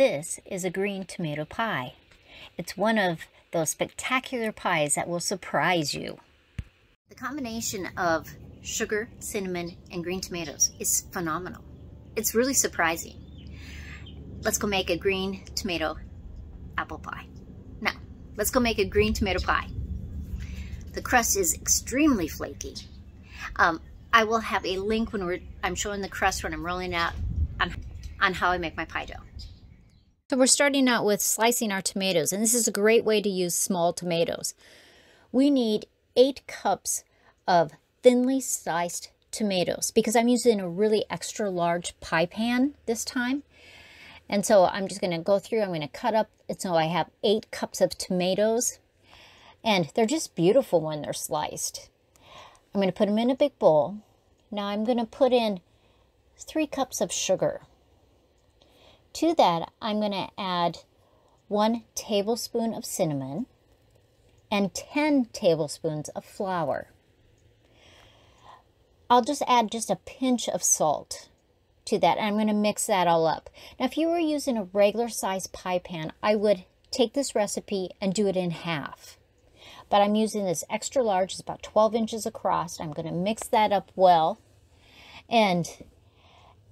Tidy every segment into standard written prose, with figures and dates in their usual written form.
This is a green tomato pie. It's one of those spectacular pies that will surprise you. The combination of sugar, cinnamon, and green tomatoes is phenomenal. It's really surprising. Let's go make a green tomato apple pie. Now, let's go make a green tomato pie. The crust is extremely flaky. I will have a link when I'm showing the crust when I'm rolling out on how I make my pie dough. So we're starting out with slicing our tomatoes, and this is a great way to use small tomatoes. We need 8 cups of thinly sliced tomatoes because I'm using a really extra large pie pan this time. And so I'm just going to go through, I'm going to cut up, so I have 8 cups of tomatoes, and they're just beautiful when they're sliced. I'm going to put them in a big bowl. Now I'm going to put in 3 cups of sugar. To that, I'm going to add 1 tablespoon of cinnamon and 10 tablespoons of flour. I'll just add just a pinch of salt to that, and I'm going to mix that all up. Now, if you were using a regular size pie pan, I would take this recipe and do it in half. But I'm using this extra large, it's about 12 inches across. I'm going to mix that up well. And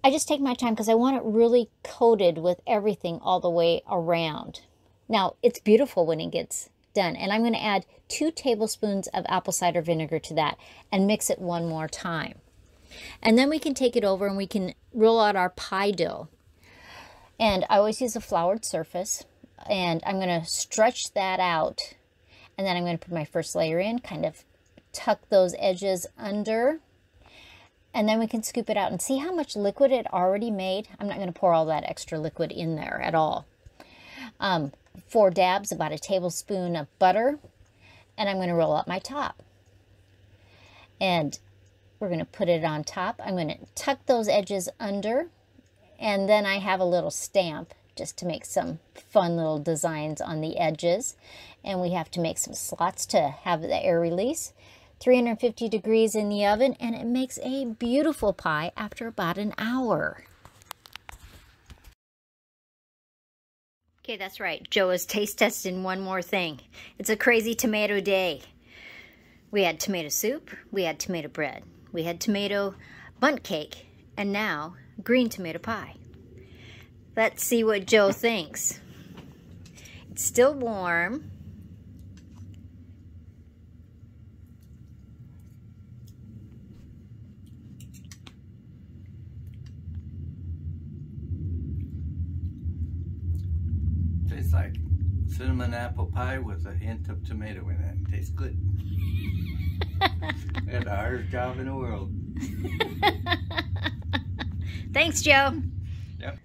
I just take my time because I want it really coated with everything all the way around. Now, it's beautiful when it gets done. And I'm going to add 2 tablespoons of apple cider vinegar to that and mix it one more time. And then we can take it over and we can roll out our pie dough. And I always use a floured surface. And I'm going to stretch that out. And then I'm going to put my first layer in, kind of tuck those edges under. And then we can scoop it out and see how much liquid it already made. I'm not going to pour all that extra liquid in there at all. 4 dabs, about a tablespoon of butter. And I'm going to roll out my top. And we're going to put it on top. I'm going to tuck those edges under. And then I have a little stamp just to make some fun little designs on the edges. And we have to make some slots to have the air release. 350 degrees in the oven, and it makes a beautiful pie after about an hour. Okay, that's right. Joe is taste testing one more thing. It's a crazy tomato day. We had tomato soup, we had tomato bread, we had tomato bundt cake, and now green tomato pie. Let's see what Joe thinks. It's still warm. Tastes like cinnamon apple pie with a hint of tomato in it. Tastes good. I had the hardest job in the world. Thanks, Joe. Yep.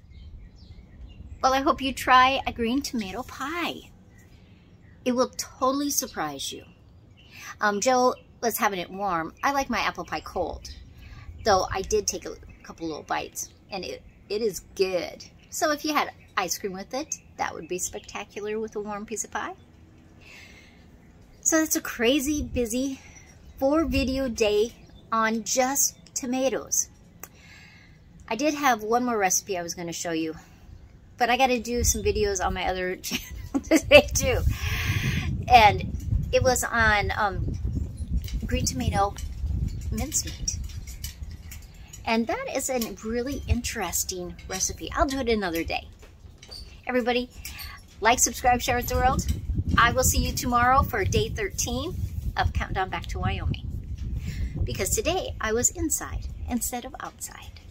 Well, I hope you try a green tomato pie. It will totally surprise you. Joe was having it warm. I like my apple pie cold, though I did take a couple little bites, and it is good. So if you had ice cream with it, that would be spectacular with a warm piece of pie. So it's a crazy busy 4-video day on just tomatoes. I did have one more recipe I was going to show you, but I got to do some videos on my other channel today too. And it was on green tomato mincemeat. And that is a really interesting recipe. I'll do it another day. Everybody, like, subscribe, share with the world. I will see you tomorrow for day 13 of Countdown Back to Wyoming. Because today I was inside instead of outside.